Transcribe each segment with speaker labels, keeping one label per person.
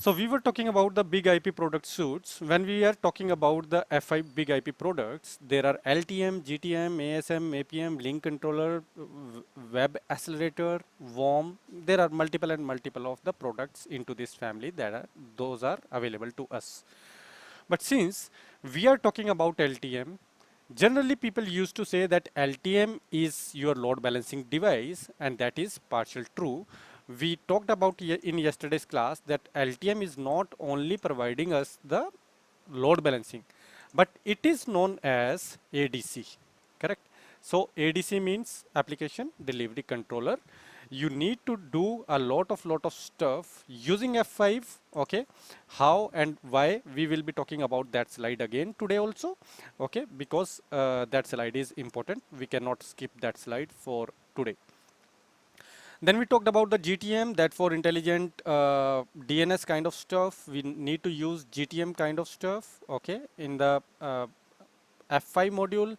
Speaker 1: So we were talking about the big IP product suites. When we are talking about the F5 big IP products, there are LTM, GTM, ASM, APM, link controller, web accelerator, WOM. There are multiple and multiple of the products into this family that are those are available to us. But since we are talking about LTM, generally people used to say that LTM is your load balancing device, and that is partial true. We talked about in yesterday's class that LTM is not only providing us the load balancing, but it is known as ADC, correct? So ADC means application delivery controller. You need to do a lot of stuff using F5. Okay, how and why we will be talking about that slide again today also. Okay, because that slide is important. We cannot skip that slide for today. Then we talked about the GTM, that for intelligent DNS kind of stuff, we need to use GTM kind of stuff. Okay, in the F5 module,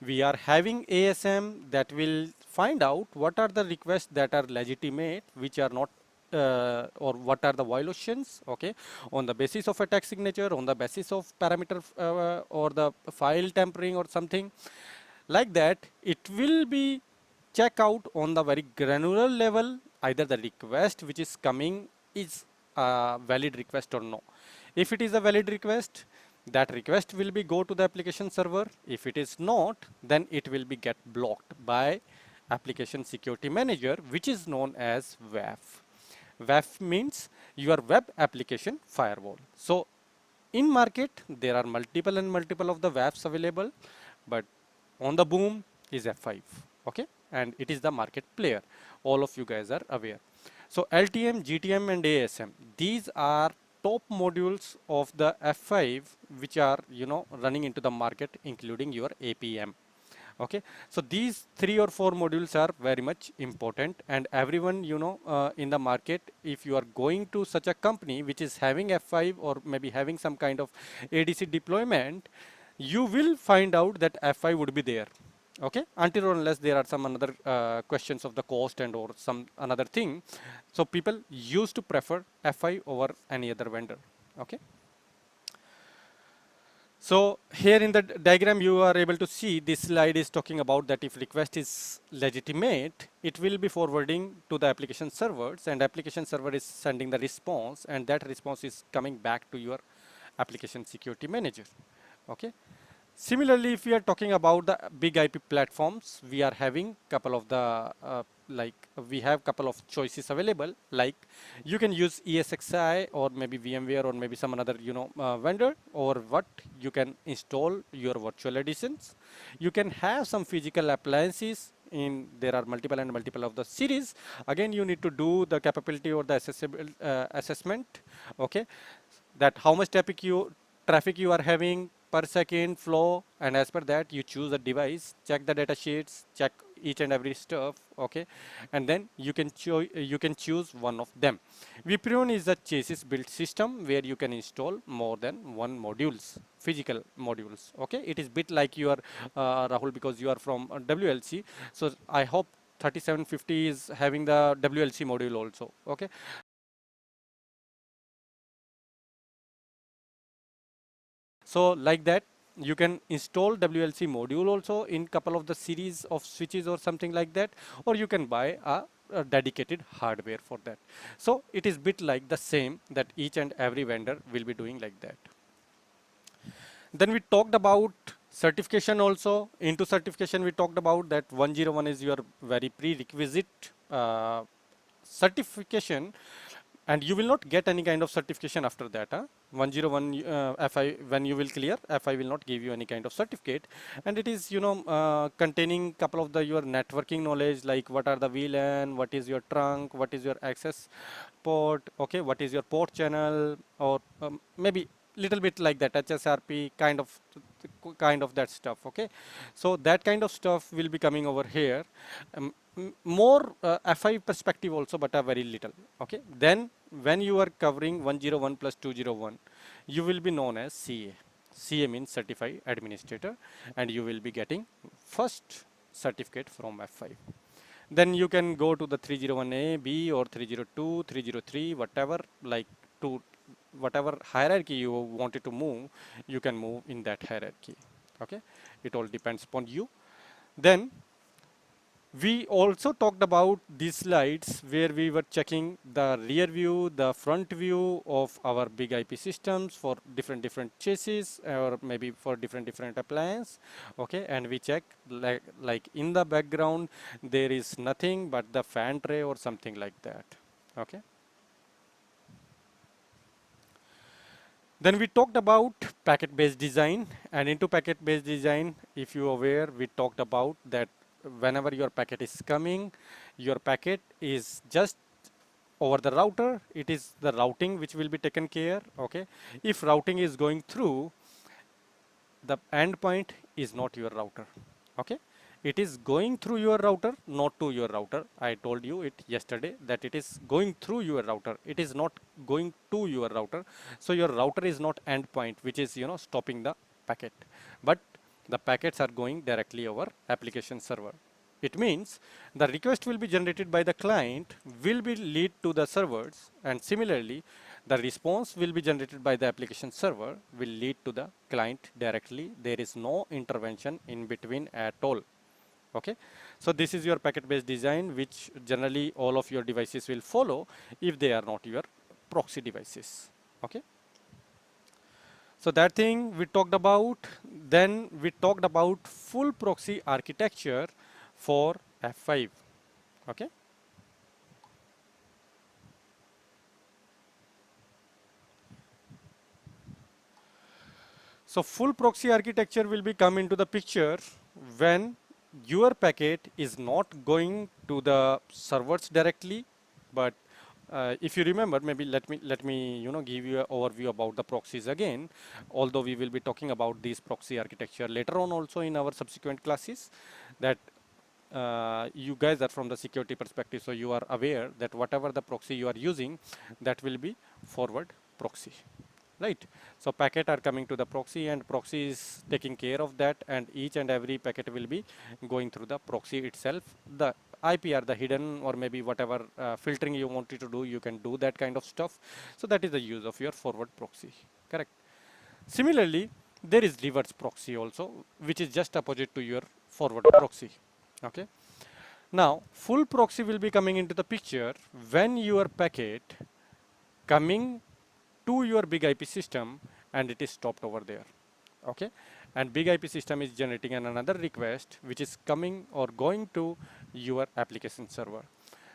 Speaker 1: we are having ASM that will find out what are the requests that are legitimate, which are not, or what are the violations. Okay, on the basis of attack signature, on the basis of parameter or the file tampering or something like that. It will be check out on the very granular level either the request which is coming is a valid request or no. If it is a valid request, that request will be go to the application server. If it is not, then it will be get blocked by application security manager, which is known as WAF. WAF means your web application firewall. So in market there are multiple and multiple of the WAFs available, but on the boom is F5. Okay, and it is the market player. All of you guys are aware. So LTM, GTM, and ASM, these are top modules of the F5 which are running into the market, including your APM. Okay, so these 3 or 4 modules are very much important, and everyone in the market, if you are going to such a company which is having F5 or maybe having some kind of ADC deployment, you will find out that F5 would be there. Okay, until or unless there are some another questions of the cost and or some another thing. So people used to prefer F5 over any other vendor. Okay. So here in the diagram you are able to see this slide is talking about that if request is legitimate, it will be forwarding to the application servers, and application server is sending the response, and that response is coming back to your application security manager. Okay. Similarly, if we are talking about the big IP platforms, we are having couple of the like we have couple of choices available. Like you can use ESXi or maybe VMware or maybe some another vendor, or what you can install your virtual editions. You can have some physical appliances. In there are multiple and multiple of the series. Again, you need to do the capability or the assessment. Okay, that how much traffic you are having per second flow, and as per that you choose a device, check the data sheets, check each and every stuff. Okay, and then you can choose one of them. Vprion is a chassis built system where you can install more than one modules, physical modules. Okay, it is bit like your Rahul, because you are from WLC, so I hope 3750 is having the WLC module also. Okay, so like that, you can install WLC module also in couple of the series of switches or something like that, or you can buy a dedicated hardware for that. So it is bit like the same that each and every vendor will be doing like that. Then we talked about certification also. Into certification, we talked about that 101 is your very prerequisite certification, and you will not get any kind of certification after that. 101 FI, when you will clear, FI will not give you any kind of certificate, and it is containing couple of the your networking knowledge, like what are the VLAN, what is your trunk, what is your access port, okay, what is your port channel, or maybe little bit like that HSRP kind of that stuff. Okay, so that kind of stuff will be coming over here. More FI perspective also, but a very little. Okay, then when you are covering 101 plus 201, you will be known as CA. CA means certified administrator, and you will be getting first certificate from F5. Then you can go to the 301A, B, or 302, 303, whatever, like to whatever hierarchy you wanted to move, you can move in that hierarchy. Okay, it all depends upon you. Then we also talked about these slides where we were checking the rear view, the front view of our big IP systems for different chassis or maybe for different appliance. Okay, and we check like in the background there is nothing but the fan tray or something like that. Okay. Then we talked about packet-based design, and into packet-based design, if you are aware, we talked about that whenever your packet is coming, your packet is just over the router. It is the routing which will be taken care. Okay, if routing is going through, the endpoint is not your router. Okay, it is going through your router, not to your router. I told you it yesterday that it is going through your router, it is not going to your router. So your router is not endpoint which is stopping the packet, but the packets are going directly over application server. It means the request will be generated by the client will be lead to the servers, and similarly the response will be generated by the application server will lead to the client directly. There is no intervention in between at all. Okay, so this is your packet based design which generally all of your devices will follow if they are not your proxy devices. Okay, so that thing we talked about. Then we talked about full proxy architecture for F5. Okay, so full proxy architecture will be come into the picture when your packet is not going to the servers directly, but if you remember, maybe let me give you an overview about the proxies again. Although we will be talking about this proxy architecture later on also in our subsequent classes, that you guys are from the security perspective, so you are aware that whatever the proxy you are using, that will be forward proxy, right? So packet are coming to the proxy and proxy is taking care of that, and each and every packet will be going through the proxy itself. The IP are the hidden or maybe whatever filtering you wanted to do, you can do that kind of stuff. So that is the use of your forward proxy, correct? Similarly, there is reverse proxy also, which is just opposite to your forward proxy. Okay. Now, full proxy will be coming into the picture when your packet coming to your big IP system and it is stopped over there. Okay. And big IP system is generating another request which is coming or going to your application server.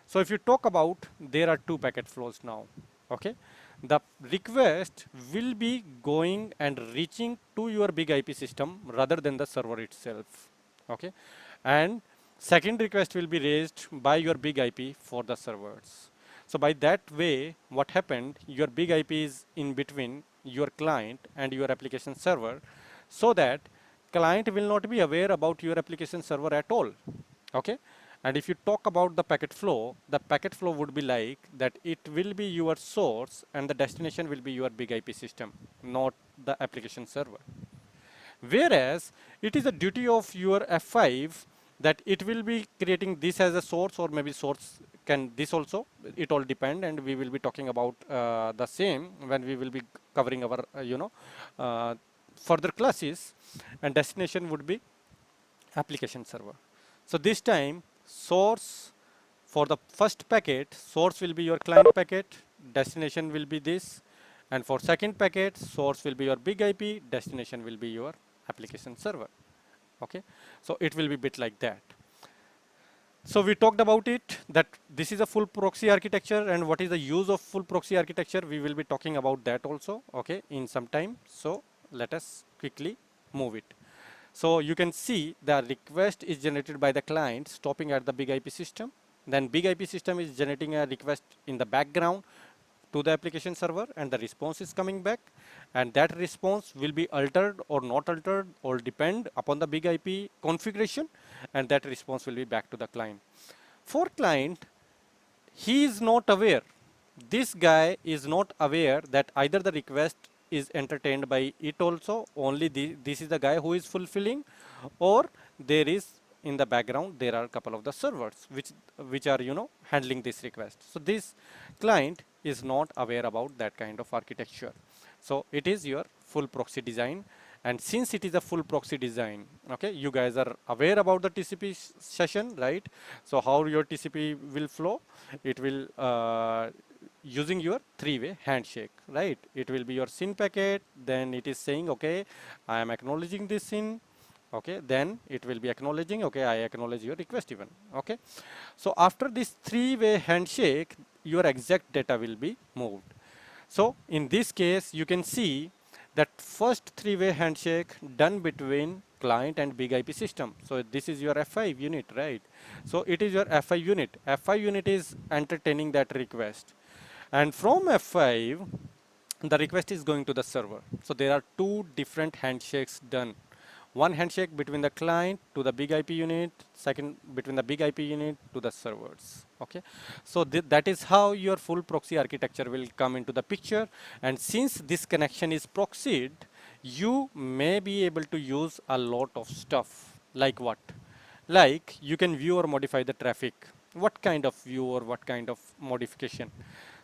Speaker 1: So if you talk about, there are two packet flows now. Okay. The request will be going and reaching to your big IP system rather than the server itself. Okay. And second request will be raised by your big IP for the servers. So by that way, what happened, your big IP is in between your client and your application server, so that client will not be aware about your application server at all. Okay. And if you talk about the packet flow would be like that it will be your source and the destination will be your big IP system, not the application server. Whereas it is a duty of your F5 that it will be creating this as a source, or maybe source can this also, it all depend, and we will be talking about the same when we will be covering our uh, further classes. And destination would be application server. So this time source, for the first packet, source will be your client packet, destination will be this, and for second packet, source will be your big IP, destination will be your application server. Okay, so it will be bit like that. So we talked about it, that this is a full proxy architecture, and what is the use of full proxy architecture, we will be talking about that also, okay, in some time. So let us quickly move it. So you can see the request is generated by the client stopping at the big IP system. Then big IP system is generating a request in the background to the application server, and the response is coming back, and that response will be altered or not altered or depend upon the big IP configuration, and that response will be back to the client. For client, he is not aware, this guy is not aware that either the request is entertained by it also, only this is the guy who is fulfilling, or there is in the background there are a couple of the servers which are handling this request. So this client is not aware about that kind of architecture. So it is your full proxy design, and since it is a full proxy design, okay, you guys are aware about the TCP session, right? So how your TCP will flow, it will using your three-way handshake, right? It will be your SYN packet, then it is saying, okay, I am acknowledging this SYN, okay, then it will be acknowledging, okay, I acknowledge your request even, okay. So after this three-way handshake, your exact data will be moved. So in this case, you can see that first three-way handshake done between client and big IP system. So this is your F5 unit, right? So it is your F5 unit. F5 unit is entertaining that request. And from F5, the request is going to the server. So there are two different handshakes done. One handshake between the client to the big IP unit, second between the big IP unit to the servers. Okay, so that is how your full proxy architecture will come into the picture. And since this connection is proxied, you may be able to use a lot of stuff. Like what? Like you can view or modify the traffic. What kind of view or what kind of modification?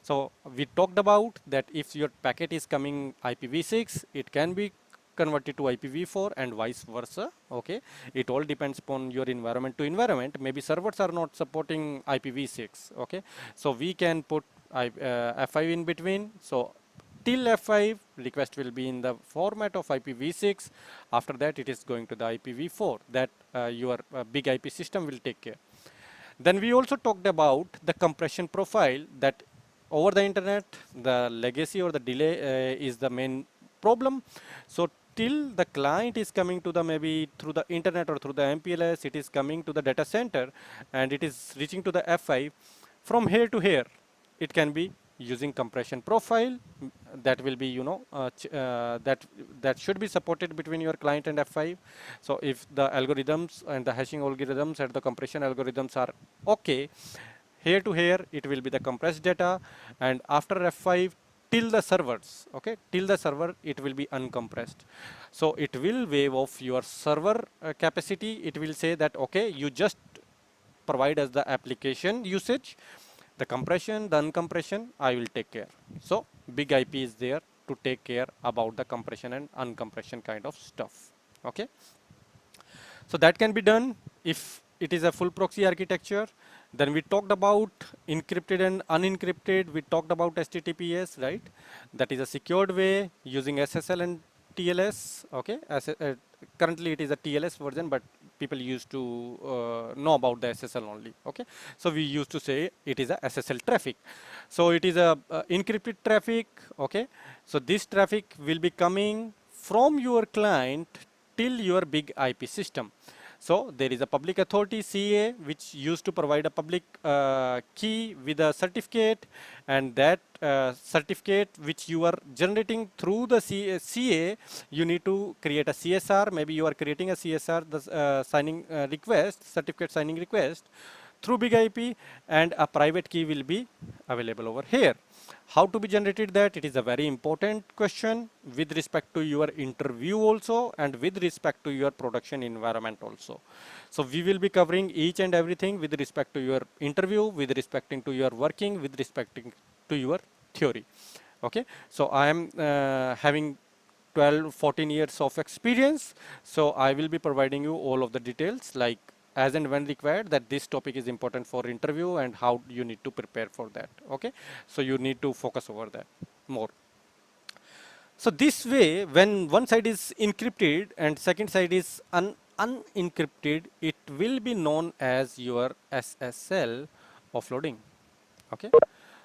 Speaker 1: So we talked about that if your packet is coming IPv6, it can be converted to IPv4 and vice versa. Okay, it all depends upon your environment to environment. Maybe servers are not supporting IPv6. Okay, so we can put F5 in between. So till F5 request will be in the format of IPv6. After that, it is going to the IPv4 that your big IP system will take care. Then we also talked about the compression profile, that over the internet, the legacy or the delay is the main problem. So till the client is coming to the maybe through the internet or through the MPLS, it is coming to the data center and it is reaching to the F5. From here to here, it can be using compression profile that will be, you know, that should be supported between your client and F5. So if the algorithms and the hashing algorithms and the compression algorithms are okay, here to here it will be the compressed data, and after F5 till the servers, okay, till the server it will be uncompressed. So it will waive off your server capacity. It will say that okay, you just provide us the application usage, the compression, the uncompression, I will take care. So big IP is there to take care about the compression and uncompression kind of stuff. Okay. So that can be done if it is a full proxy architecture. Then we talked about encrypted and unencrypted. We talked about HTTPS, right? That is a secured way using SSL and TLS. Okay. Currently it is a TLS version, but people used to know about the SSL only. Okay. So we used to say it is a SSL traffic. So it is a encrypted traffic. Okay. So this traffic will be coming from your client till your big IP system. So there is a public authority CA which used to provide a public key with a certificate, and that certificate which you are generating through the CA, you need to create a CSR. Maybe you are creating a CSR, the signing request, certificate signing request through big IP, and a private key will be available over here. How to be generated that? It is a very important question with respect to your interview also and with respect to your production environment also. So we will be covering each and everything with respect to your interview, with respecting to your working, with respecting to your theory. Okay. So I am having 12-14 years of experience. So I will be providing you all of the details, like as and when required, that this topic is important for interview and how you need to prepare for that. Okay, so you need to focus over that more. So this way, when one side is encrypted and second side is unencrypted, it will be known as your SSL offloading. Okay,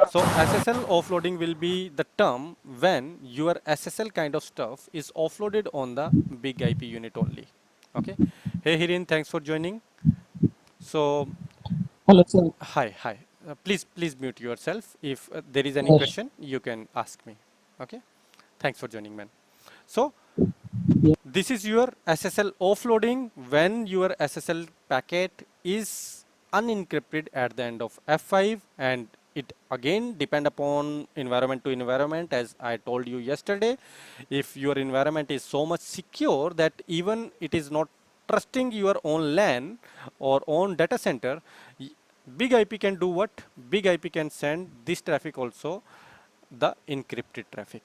Speaker 1: so SSL offloading will be the term when your SSL kind of stuff is offloaded on the big IP unit only. Okay, hey Hirin, thanks for joining. So,
Speaker 2: Hello, sir.
Speaker 1: hi. Please mute yourself. If there is any
Speaker 2: Yes.
Speaker 1: question, you can ask me. Okay. Thanks for joining, man. So,
Speaker 2: Yeah.
Speaker 1: this is your SSL offloading when your SSL packet is unencrypted at the end of F5, and it again depend upon environment to environment, as I told you yesterday. If your environment is so much secure that even it is not trusting your own LAN or own data center, big IP can do what? Big IP can send this traffic also the encrypted traffic.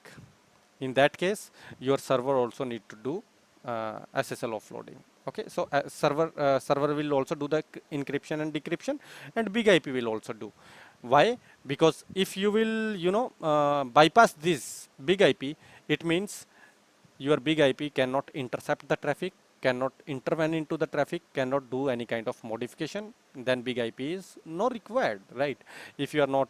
Speaker 1: In that case, your server also need to do SSL offloading. Okay, so server will also do the encryption and decryption, and big IP will also do. Why? Because if you will, bypass this big IP, it means your big IP cannot intercept the traffic, cannot intervene into the traffic, cannot do any kind of modification. Then big IP is no required, right? If you are not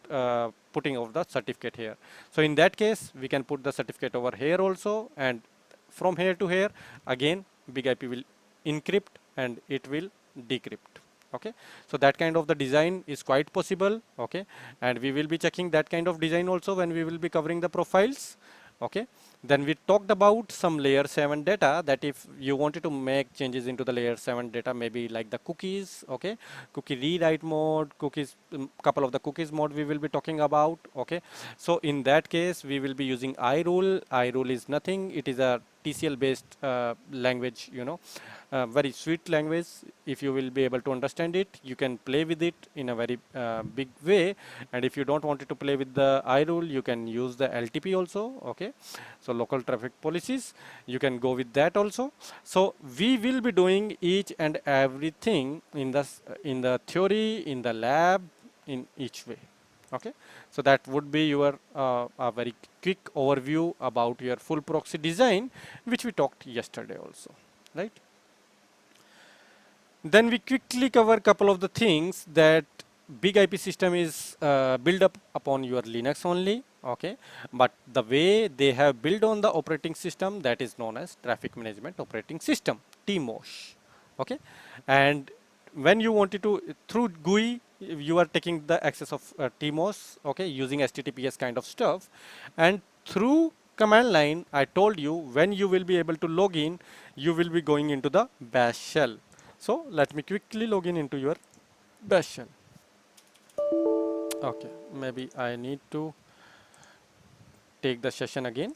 Speaker 1: putting of the certificate here. So in that case, we can put the certificate over here also, and from here to here, again, big IP will encrypt and it will decrypt. Okay, so that kind of the design is quite possible. Okay, and we will be checking that kind of design also when we will be covering the profiles. Okay, then we talked about some layer 7 data, that if you wanted to make changes into the layer 7 data, maybe like the cookies, okay, cookie rewrite mode, cookies, couple of the cookies mode we will be talking about. Okay, so in that case we will be using iRule. iRule is nothing, it is a TCL based language, very sweet language. If you will be able to understand it, you can play with it in a very big way. And if you don't want it to play with the iRule, you can use the LTP also. Okay, so local traffic policies, you can go with that also. So we will be doing each and everything in the theory, in the lab, in each way. Okay, so that would be your a very quick overview about your full proxy design, which we talked yesterday also, right? Then we quickly cover a couple of the things that big IP system is built up upon your Linux only. Okay, but the way they have built on the operating system, that is known as traffic management operating system, TMOS. Okay, and when you wanted to through GUI, you are taking the access of TMOS. Okay, using HTTPS kind of stuff, and through command line, I told you when you will be able to log in, you will be going into the bash shell. So let me quickly log in into your bash shell. Okay, maybe I need to take the session again.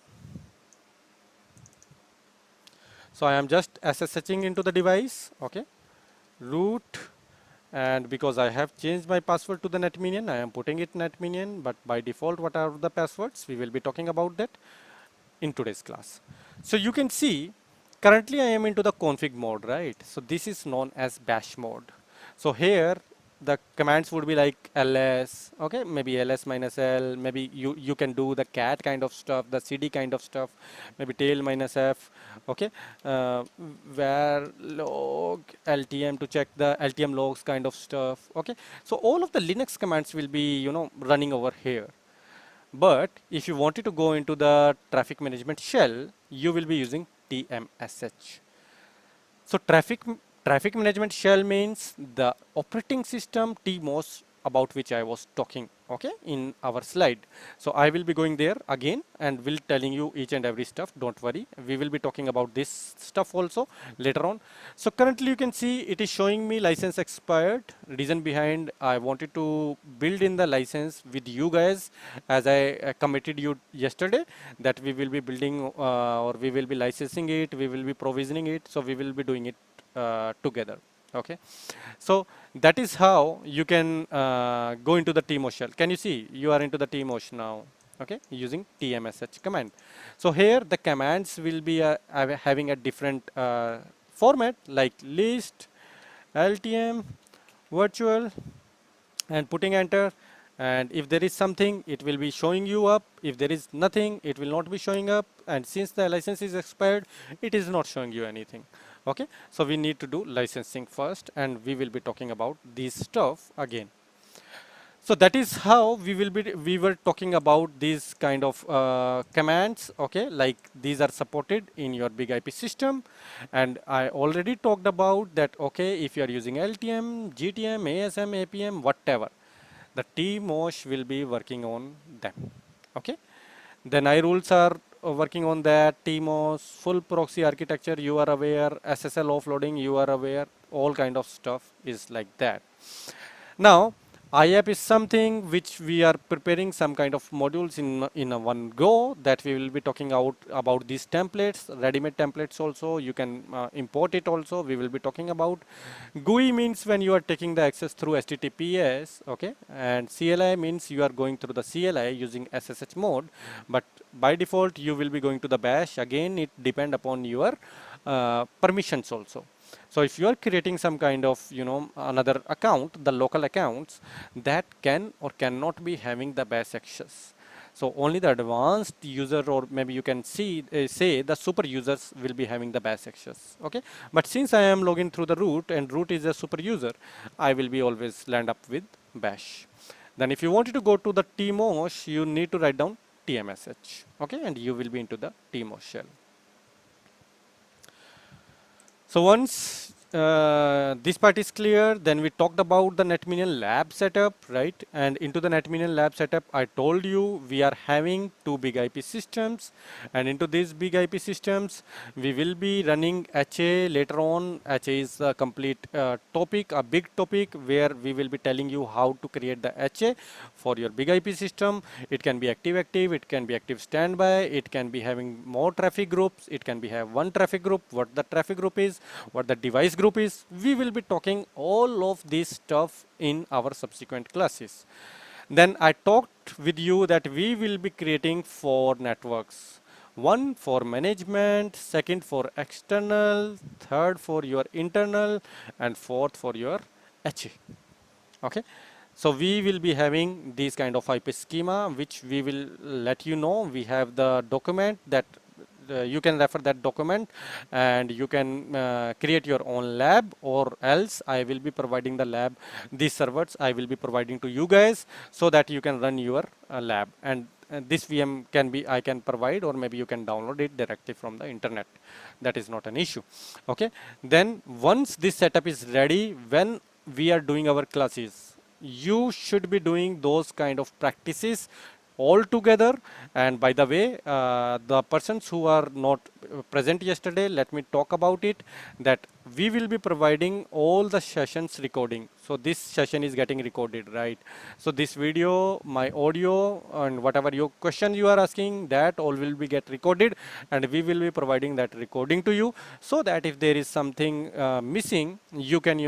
Speaker 1: So I am just SSHing into the device. Okay, root, and because I have changed my password to the netminion, I am putting it netminion, but by default what are the passwords, we will be talking about that in today's class. So you can see currently I am into the config mode, right? So this is known as bash mode. So here the commands would be like ls, okay, maybe ls minus l, maybe you can do the cat kind of stuff, the cd kind of stuff, maybe tail minus f, okay, var log ltm to check the ltm logs kind of stuff. Okay, so all of the Linux commands will be running over here. But if you wanted to go into the traffic management shell, you will be using TMSH. So traffic management shell means the operating system TMOS about which I was talking, okay, in our slide. So I will be going there again and will telling you each and every stuff. Don't worry, we will be talking about this stuff also later on. So currently you can see it is showing me license expired. Reason behind, I wanted to build in the license with you guys, as I committed you yesterday that we will be building or we will be licensing it, we will be provisioning it, so we will be doing it together. Okay, so that is how you can go into the TMOS shell. Can you see you are into the TMOS now? Okay, using TMSH command. So here the commands will be having a different format, like list, LTM, virtual, and putting enter. And if there is something, it will be showing you up. If there is nothing, it will not be showing up. And since the license is expired, it is not showing you anything. Okay, so we need to do licensing first, and we will be talking about this stuff again. So that is how we were talking about these kind of commands. Okay, like these are supported in your big IP system, and I already talked about that. Okay, if you are using LTM, GTM, ASM, APM, whatever, the TMOS will be working on them. Okay, then iRules are working on that. TMOS, full proxy architecture, you are aware. SSL offloading, you are aware. All kind of stuff is like that. Now IAP is something which we are preparing some kind of modules in a one go, that we will be talking about these templates, ready-made templates also. You can import it also. We will be talking about GUI means when you are taking the access through HTTPS, okay, and CLI means you are going through the CLI using SSH mode. But by default, you will be going to the bash. Again, it depend upon your permissions also. So if you are creating some kind of, another account, the local accounts that can or cannot be having the bash access. So only the advanced user, or maybe you can say the super users will be having the bash access. Okay, but since I am logging through the root and root is a super user, I will be always land up with bash. Then if you wanted to go to the tmosh, you need to write down tmsh. Okay, and you will be into the tmosh shell. So once this part is clear, then we talked about the NetMinion lab setup, right? And into the NetMinion lab setup, I told you we are having two big IP systems, and into these big IP systems, we will be running HA later on. HA is a complete topic, a big topic where we will be telling you how to create the HA for your big IP system. It can be active, it can be active standby, it can be having more traffic groups, it can be have one traffic group, what the traffic group is, what the device group is. We will be talking all of this stuff in our subsequent classes. Then I talked with you that we will be creating 4 networks. One for management, second for external, third for your internal, and fourth for your HA. Okay, so we will be having this kind of IP schema, which we will let you know. We have the document that you can refer that document, and you can create your own lab, or else I will be providing the lab. These servers I will be providing to you guys, so that you can run your lab. And this VM can be, I can provide, or maybe you can download it directly from the internet. That is not an issue. Okay, then once this setup is ready, when we are doing our classes, you should be doing those kind of practices all together. And by the way, the persons who are not present yesterday, let me talk about it, that we will be providing all the sessions recording. So this session is getting recorded, right? So this video, my audio, and whatever your question you are asking, that all will be get recorded, and we will be providing that recording to you, so that if there is something missing, you can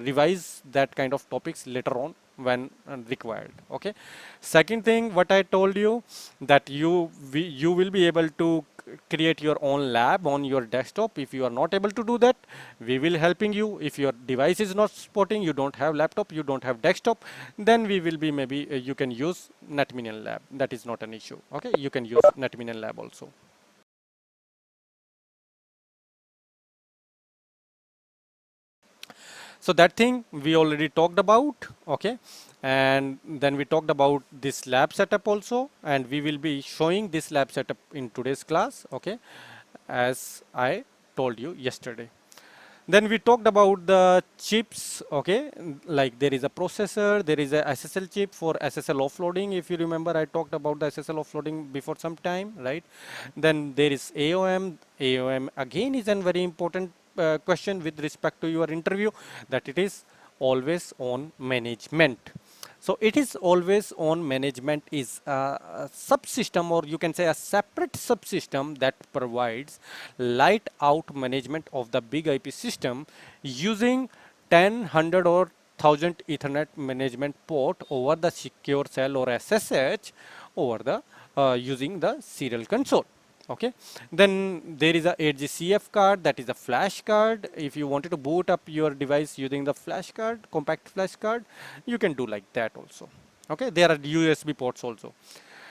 Speaker 1: revise that kind of topics later on when required. Okay, second thing, what I told you, that you will be able to create your own lab on your desktop. If you are not able to do that, we will helping you. If your device is not supporting, you don't have laptop, you don't have desktop, then we will be, maybe you can use NetMinion lab. That is not an issue. Okay, you can use NetMinion lab also. So that thing we already talked about. Okay, and then we talked about this lab setup also, and we will be showing this lab setup in today's class. Okay, as I told you yesterday. Then we talked about the chips. Okay, like there is a processor, there is a SSL chip for SSL offloading. If you remember, I talked about the SSL offloading before some time, right? Then there is AOM. AOM again is a very important question with respect to your interview, that it is always on management. So it is always on management is a subsystem, or you can say a separate subsystem, that provides light out management of the big IP system using 10, 100 or 1000 Ethernet management port over the secure cell or SSH over the using the serial console. Okay, then there is a 8G CF card, that is a flash card. If you wanted to boot up your device using the flash card, compact flash card, you can do like that also. Okay, there are USB ports also.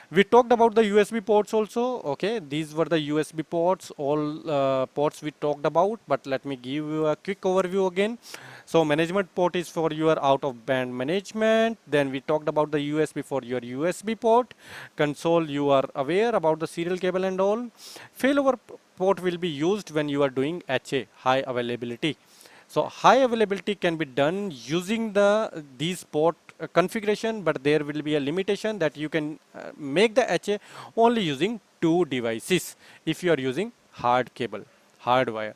Speaker 1: We talked about the USB ports also. Okay, these were the USB ports, all ports we talked about, but let me give you a quick overview again. So management port is for your out of band management. Then we talked about the USB for your USB port. Console, you are aware about the serial cable and all. Failover port will be used when you are doing HA, high availability. So high availability can be done using these port configuration, but there will be a limitation that you can make the HA only using 2 devices if you are using hard cable, hard wire.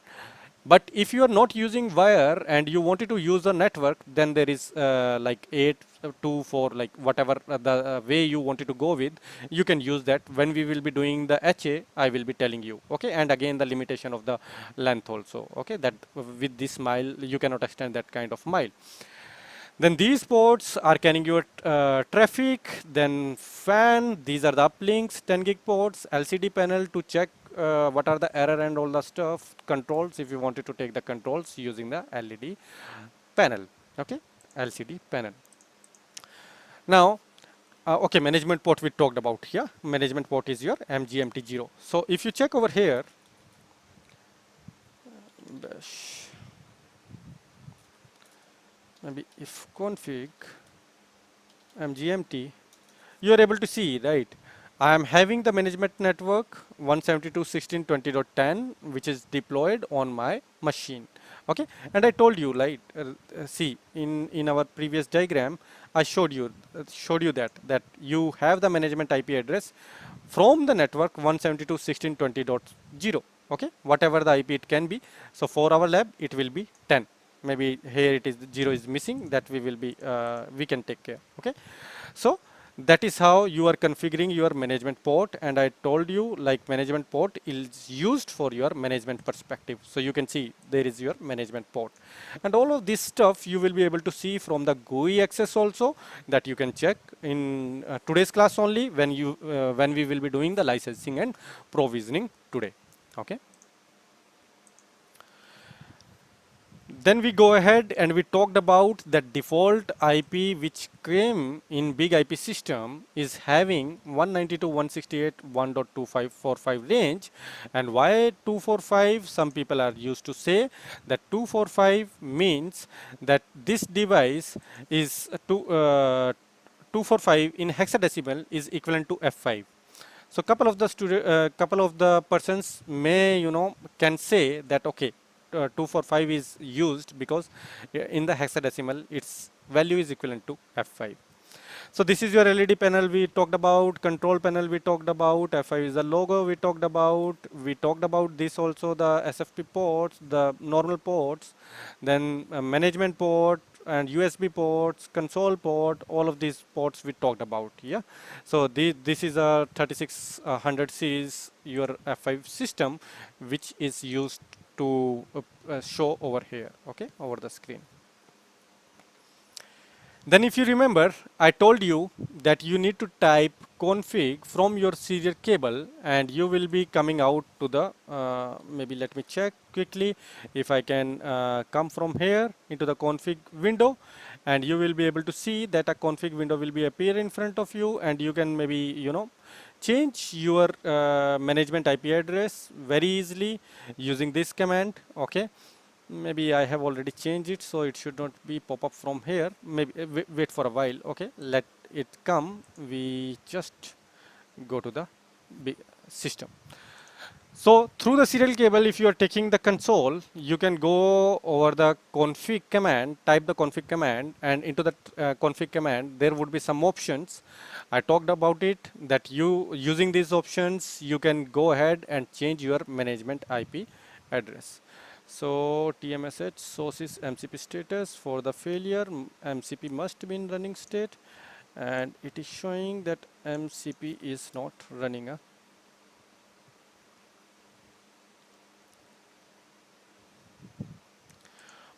Speaker 1: But if you are not using wire and you wanted to use the network, then there is like 8 2 4, like whatever the way you wanted to go with, you can use that. When we will be doing the HA, I will be telling you, okay. And again, the limitation of the length also, okay, that with this mile you cannot extend that kind of mile. Then these ports are carrying your traffic, then fan, these are the uplinks, 10 gig ports, LCD panel to check what are the error and all the stuff, controls if you wanted to take the controls using the LED panel, okay, LCD panel. Now, okay, management port we talked about here. Management port is your MGMT0. So if you check over here, dash, maybe if config MGMT, you are able to see, right? I am having the management network 172.16.20.10, which is deployed on my machine. Okay, and I told you, right? See, in our previous diagram, I showed you that you have the management IP address from the network 172.16.20.0. Okay, whatever the IP it can be. So for our lab, it will be 10. Maybe here it is 0 is missing, that we will be we can take care. Okay, so that is how you are configuring your management port. And I told you, like, management port is used for your management perspective. So you can see there is your management port, and all of this stuff you will be able to see from the GUI access also, that you can check in today's class only, when we will be doing the licensing and provisioning today. Okay. Then we go ahead and we talked about that default IP which came in big IP system is having 192.168.1.2545 range. And why 245? Some people are used to say that 245 means that this device is 245 in hexadecimal is equivalent to F5. So couple of the persons may, can say that, okay, 245 is used because in the hexadecimal its value is equivalent to F5. So this is your LED panel we talked about, control panel we talked about, F5 is the logo we talked about. We talked about this also, the SFP ports, the normal ports, then management port and USB ports, console port, all of these ports we talked about. Yeah. So this is a 3600 series your F5 system, which is used to show over here, okay, over the screen. Then if you remember, I told you that you need to type config from your serial cable, and you will be coming out to the, maybe let me check quickly if I can come from here into the config window, and you will be able to see that a config window will be appear in front of you, and you can maybe, change your management IP address very easily using this command, okay. Maybe I have already changed it, so it should not be pop up from here. Maybe wait for a while. Okay, let it come. We just go to the system. So through the serial cable, if you are taking the console, you can go over the config command, type the config command, and into the config command, there would be some options. I talked about it, that you using these options, you can go ahead and change your management IP address. So TMSH source is MCP status. For the failure, MCP must be in running state, and it is showing that MCP is not running.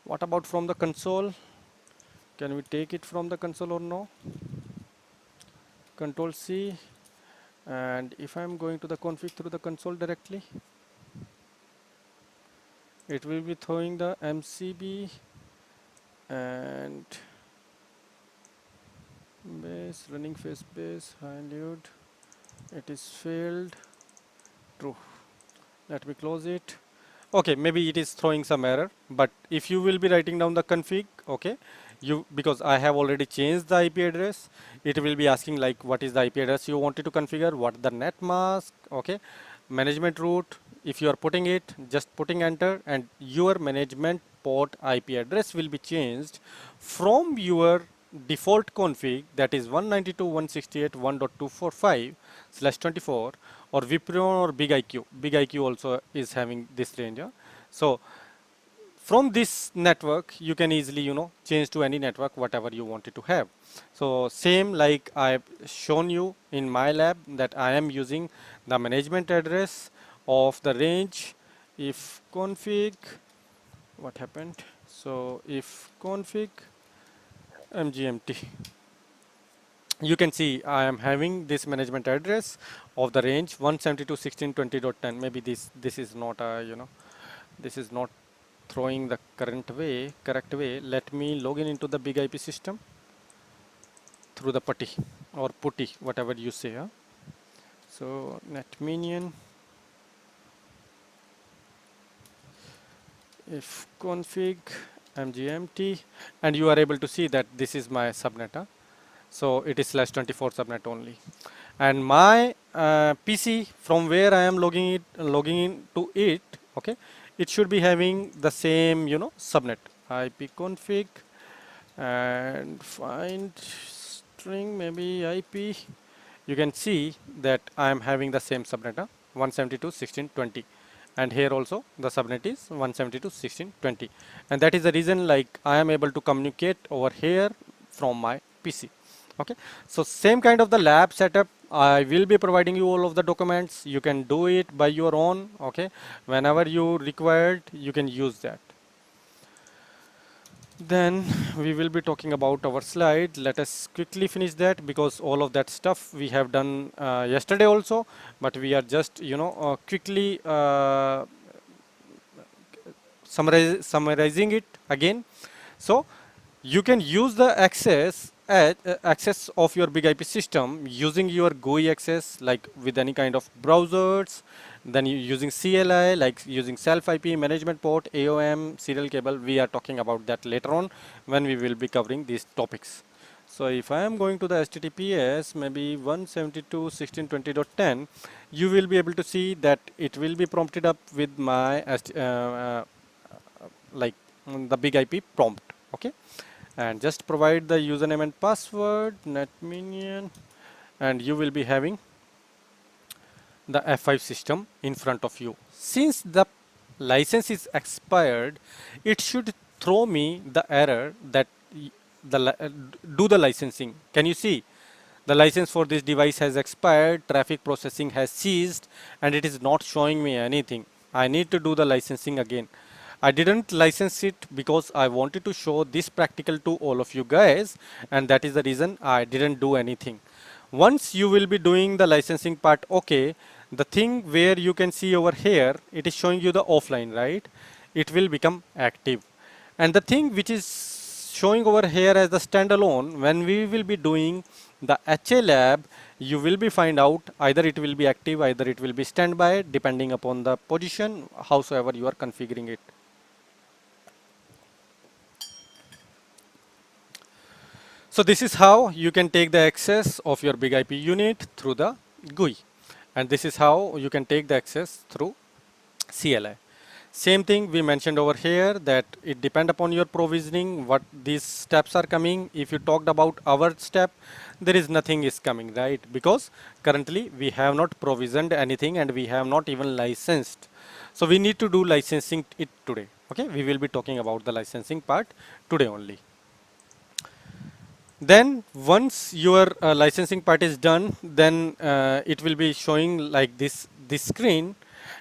Speaker 1: What about from the console? Can we take it from the console or no? Control C, and if I'm going to the config through the console directly, it will be throwing the MCB and base, running phase base, high it is failed, true. Let me close it. Okay, maybe it is throwing some error, but if you will be writing down the config, okay, because I have already changed the IP address, it will be asking like what is the IP address you wanted to configure, what the net mask, okay, management route. If you are putting it, just putting enter, and your management port IP address will be changed from your default config, that is 192.168.1.245/24, or Vipron or Big IQ. Big IQ also is having this range. So from this network you can easily, you know, change to any network whatever you wanted to have. So same like I've shown you in my lab that I am using the management address of the range. If config, what happened? So if config mgmt, you can see I am having this management address of the range 172.16.20.10. Maybe this is not a, you know, this is not throwing the correct way. Let me log in into the big IP system through the putty or putty, whatever you say. Huh? So netminion, if config mgmt, and you are able to see that this is my subnet. Huh? So it is /24 subnet only, and my PC from where I am logging in to it, okay, it should be having the same, you know, subnet ipconfig and find string, maybe IP. You can see that I am having the same subnet, 172.16.20, and here also the subnet is 172.16.20, and that is the reason like I am able to communicate over here from my PC. Okay, so same kind of the lab setup. I will be providing you all of the documents. You can do it by your own. Okay, whenever you required, you can use that. Then we will be talking about our slide. Let us quickly finish that because all of that stuff we have done yesterday also, but we are just, you know, quickly summarizing it again. So you can use the access of your big IP system using your GUI access, like with any kind of browsers. Then you using CLI, like using self IP, management port, AOM, serial cable. We are talking about that later on when we will be covering these topics. So if I am going to the HTTPS, maybe 172.16.20.10, you will be able to see that it will be prompted up with my like the big IP prompt. Okay, and just provide the username and password, netminion, and you will be having the F5 system in front of you. Since the license is expired, it should throw me the error that do the licensing. Can you see? The license for this device has expired, traffic processing has ceased, and it is not showing me anything. I need to do the licensing again. I didn't license it because I wanted to show this practical to all of you guys, and that is the reason I didn't do anything. Once you will be doing the licensing part, okay, the thing where you can see over here, it is showing you the offline, right? It will become active. And the thing which is showing over here as the standalone, when we will be doing the HA lab, you will be find out either it will be active, either it will be standby, depending upon the position, howsoever you are configuring it. So this is how you can take the access of your big IP unit through the GUI, and this is how you can take the access through CLI. Same thing we mentioned over here, that it depend upon your provisioning what these steps are coming. If you talked about our step, there is nothing is coming, right? Because currently we have not provisioned anything and we have not even licensed. So we need to do licensing it today. Okay, we will be talking about the licensing part today only. Then once your licensing part is done, then it will be showing like this screen,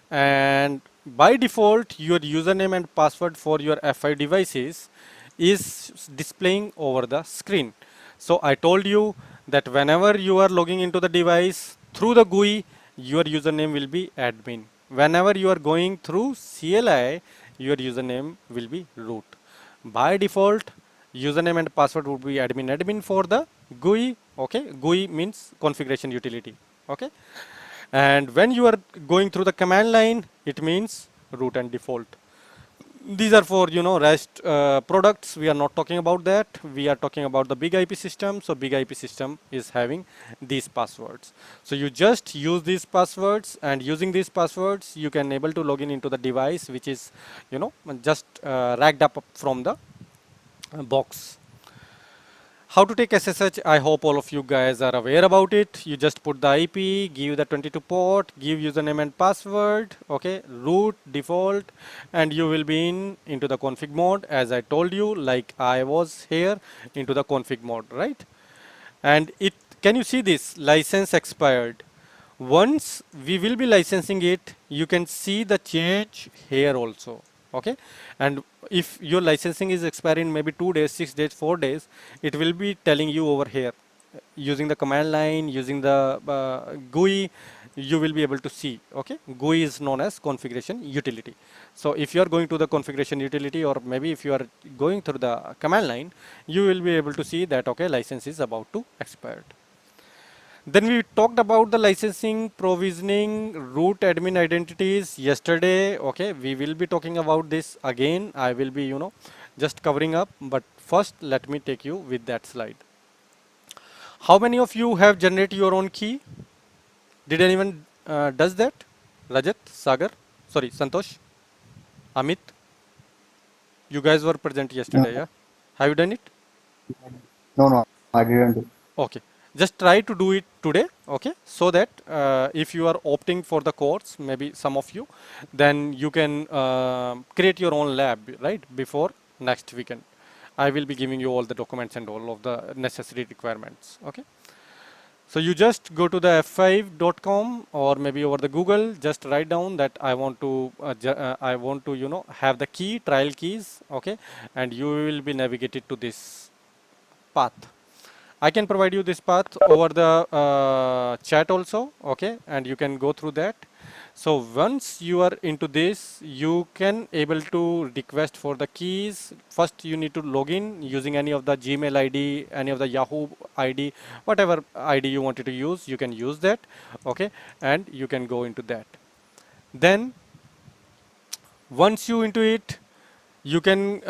Speaker 1: and by default your username and password for your F5 devices is displaying over the screen. So I told you that whenever you are logging into the device through the GUI, your username will be admin. Whenever you are going through CLI, your username will be root. By default, username and password would be admin for the GUI. Okay, GUI means configuration utility. Okay, and when you are going through the command line, it means root and default. These are for, you know, REST products. We are not talking about that. We are talking about the big IP system. So big IP system is having these passwords. So you just use these passwords, and using these passwords, you can able to log in into the device, which is, just racked up from the box. How to take SSH, I hope all of you guys are aware about it. You just put the IP, give the 22 port, give username and password, okay, root, default, and you will be into the config mode as I told you, like I was here into the config mode, right? And it, can you see this license expired? Once we will be licensing it, you can see the change here also, okay? And if your licensing is expiring maybe 2 days, 6 days, 4 days, it will be telling you over here using the command line, using the GUI, you will be able to see, okay? GUI is known as configuration utility. So if you are going to the configuration utility, or maybe if you are going through the command line, you will be able to see that, okay, license is about to expire. Then we talked about the licensing, provisioning, root admin identities yesterday. Okay, we will be talking about this again. I will be, just covering up. But first, let me take you with that slide. How many of you have generated your own key? Did anyone does that? Rajat, Sagar, sorry, Santosh, Amit. You guys were present
Speaker 2: No,
Speaker 1: yesterday, yeah? Have you done it?
Speaker 2: no, I didn't do.
Speaker 1: Okay, just try to do it today, okay, so that if you are opting for the course, maybe some of you, then you can create your own lab, right, before next weekend. I will be giving you all the documents and all of the necessary requirements, okay. So you just go to the f5.com or maybe over the Google, just write down that I want to, have the key, trial keys, okay, and you will be navigated to this path. I can provide you this path over the chat also, okay, and you can go through that. So once you are into this, you can able to request for the keys. First, you need to log in using any of the Gmail ID, any of the Yahoo ID, whatever ID you wanted to use, you can use that, okay, and you can go into that. Then once you into it, you can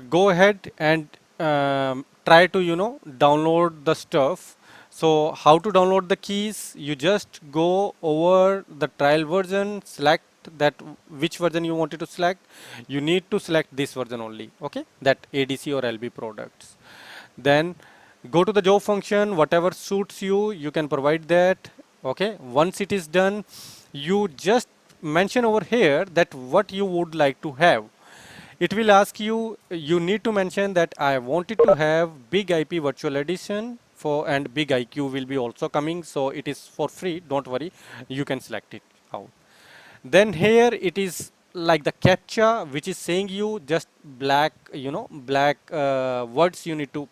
Speaker 1: go ahead and try to download the stuff. So how to download the keys? You just go over the trial version, select that which version you wanted to select. You need to select this version only, okay, that ADC or LB products. Then go to the job function, whatever suits you, you can provide that, okay. Once it is done, you just mention over here that what you would like to have. It will ask you, you need to mention that I wanted to have big IP virtual edition for, and big IQ will be also coming. So it is for free. Don't worry. You can select it out. Then here it is like the captcha, which is saying you just black, black words you need to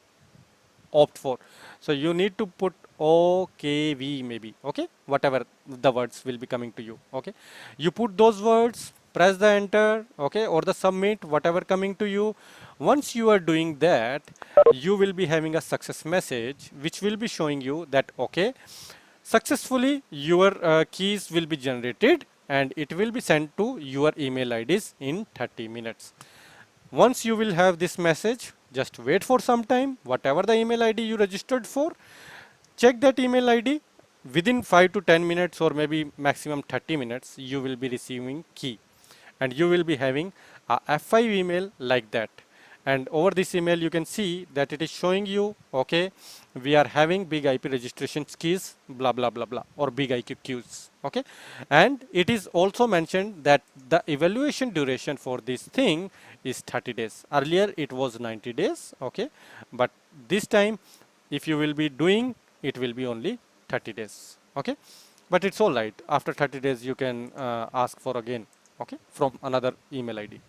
Speaker 1: opt for. So you need to put OKV maybe, okay, whatever the words will be coming to you, okay. You put those words, press the enter, okay, or the submit, whatever coming to you. Once you are doing that, you will be having a success message, which will be showing you that, okay, successfully your keys will be generated and it will be sent to your email IDs in 30 minutes. Once you will have this message, just wait for some time, whatever the email ID you registered for, check that email ID. Within 5 to 10 minutes or maybe maximum 30 minutes, you will be receiving key and you will be having a F5 email like that. And over this email, you can see that it is showing you, okay, we are having big IP registration keys, blah, blah, blah, blah, or big IP queues, okay. And it is also mentioned that the evaluation duration for this thing is 30 days. Earlier, it was 90 days, okay. But this time, if you will be doing, it will be only 30 days, okay. But it's all right. After 30 days, you can ask for again, okay, from another email ID.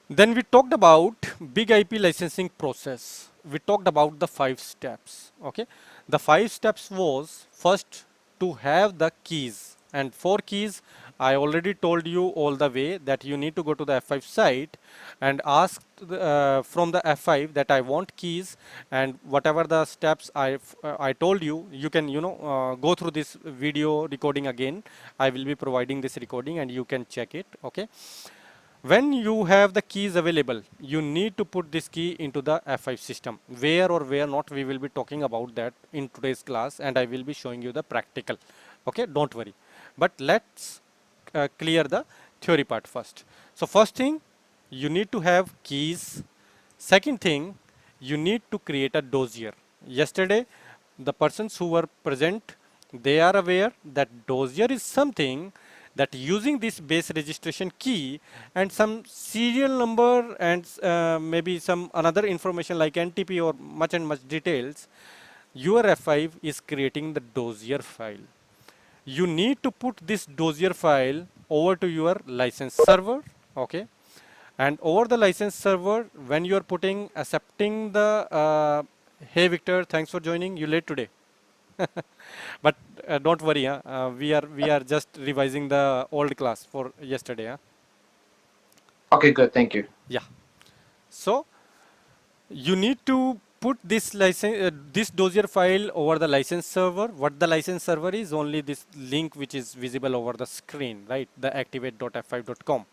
Speaker 1: Then we talked about big IP licensing process. We talked about the 5 steps. Okay, the 5 steps was first to have the keys, and for keys I already told you all the way that you need to go to the F5 site and ask from the F5 that I want keys, and whatever the steps I told you, you can go through this video recording again. I will be providing this recording and you can check it. Okay. When you have the keys available, you need to put this key into the F5 system. Where or where not, we will be talking about that in today's class, and I will be showing you the practical. Okay, don't worry. But let's clear the theory part first. So first thing, you need to have keys. Second thing, you need to create a dossier. Yesterday, the persons who were present, they are aware that dossier is something that using this base registration key and some serial number and maybe some another information like NTP or much and much details, your F5 is creating the dossier file. You need to put this dossier file over to your license server, okay? And over the license server, when you are putting accepting the hey Victor, thanks for joining. You late today, but don't worry. We are just revising the old class for yesterday.
Speaker 3: Okay, good. Thank you.
Speaker 1: Yeah. So you need to put this license this dossier file over the license server. What the license server is? Only this link which is visible over the screen, right? The activate.f5.com.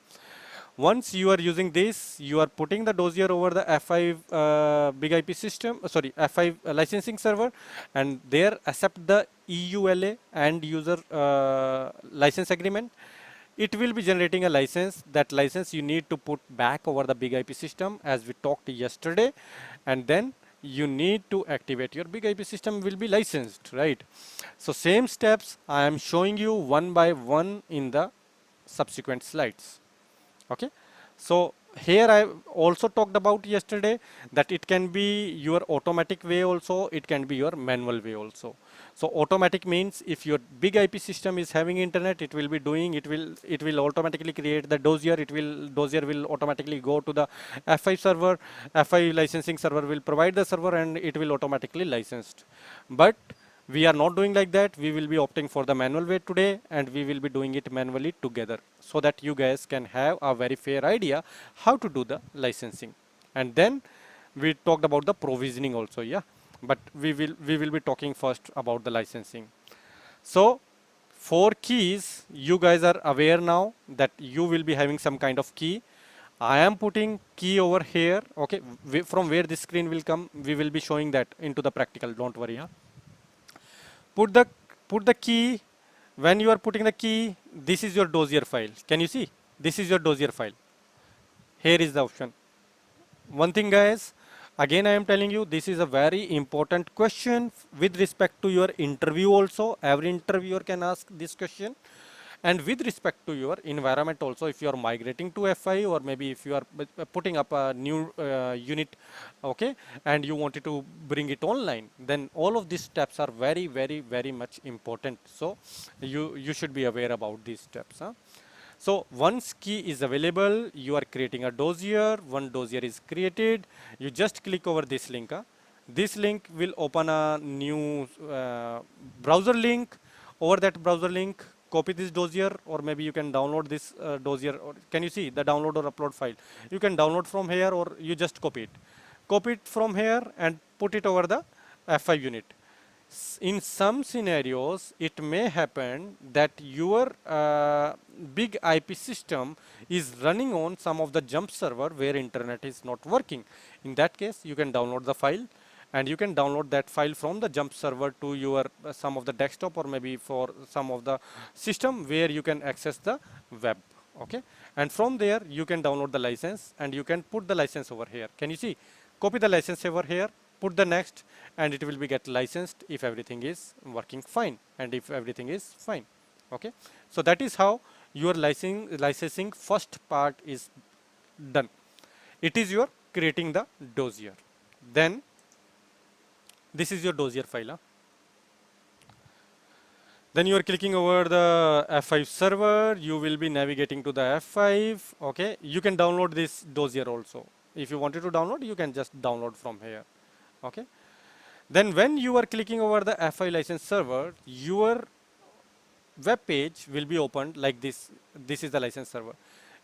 Speaker 1: Once you are using this, you are putting the dossier over the F5 big IP system, sorry, F5 licensing server, and there accept the EULA and user license agreement. It will be generating a license. That license you need to put back over the big IP system as we talked yesterday, and then you need to activate your big IP system will be licensed, right? So same steps I am showing you one by one in the subsequent slides. Okay, so here I also talked about yesterday that it can be your automatic way also, it can be your manual way also. So automatic means if your big IP system is having internet, it will be doing, it will automatically create the dossier, dossier will automatically go to the F5 server, F5 licensing server will provide the server and it will automatically licensed. But we are not doing like that. We will be opting for the manual way today, and we will be doing it manually together so that you guys can have a very fair idea how to do the licensing. And then we talked about the provisioning also, yeah. But we will be talking first about the licensing. So for keys, you guys are aware now that you will be having some kind of key. I am putting key over here. Okay, from where this screen will come, we will be showing that into the practical. Don't worry, huh? put the put the key. When you are putting the key, this is your dossier file. Can you see? This is your dossier file. Here is the option. One thing guys, again I am telling you, this is a very important question with respect to your interview also. Every interviewer can ask this question. And with respect to your environment also, if you are migrating to F5 or maybe if you are putting up a new unit, okay, and you wanted to bring it online, then all of these steps are very, very, very much important. So you should be aware about these steps. Huh? So once key is available, you are creating a dossier. One dossier is created. You just click over this link. Huh? This link will open a new browser link. Over that browser link, copy this dossier, or maybe you can download this dossier. Or can you see the download or upload file? You can download from here, or you just copy it. Copy it from here and put it over the F5 unit. In some scenarios, it may happen that your big IP system is running on some of the jump server where internet is not working. In that case, you can download the file, and you can download that file from the jump server to your some of the desktop, or maybe for some of the system where you can access the web. Okay, and from there you can download the license and you can put the license over here. Can you see? Copy the license over here, put the next, and it will be get licensed if everything is working fine and if everything is fine. Okay, so that is how your licensing first part is done. It is your creating the dossier. Then this is your dossier file. Huh? Then you are clicking over the F5 server. You will be navigating to the F5. Okay, you can download this dossier also. If you wanted to download, you can just download from here. Okay. Then when you are clicking over the F5 license server, your web page will be opened like this. This is the license server.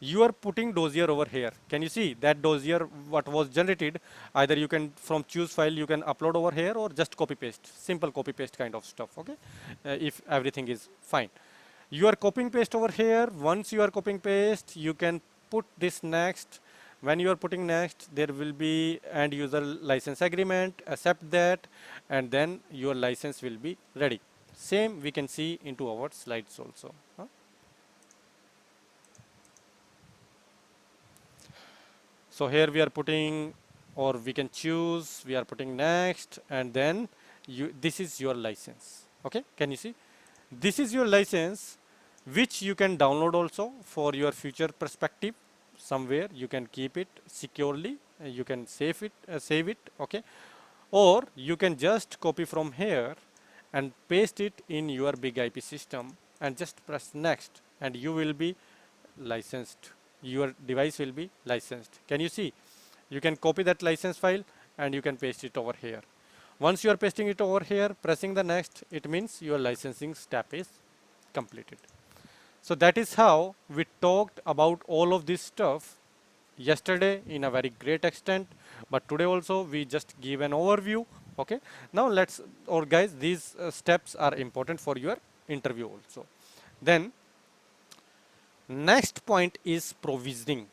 Speaker 1: You are putting dossier over here. Can you see that dossier what was generated? Either you can from choose file you can upload over here, or just copy paste, simple copy paste kind of stuff. Okay, if everything is fine, you are copying paste over here. Once you are copying paste, you can put this next. When you are putting next, there will be end user license agreement, accept that, and then your license will be ready. Same we can see into our slides also. Huh? So here we are putting or we can choose, we are putting next, and then this is your license. Okay, can you see? This is your license, which you can download also for your future perspective. Somewhere you can keep it securely, you can save it, okay, or you can just copy from here and paste it in your big IP system and just press next, and you will be licensed. Your device will be licensed. Can you see? You can copy that license file and you can paste it over here. Once you are pasting it over here, pressing the next, it means your licensing step is completed. So that is how we talked about all of this stuff yesterday in a very great extent, but today also we just give an overview. Okay, now let's, or guys, these steps are important for your interview also. Then next point is provisioning.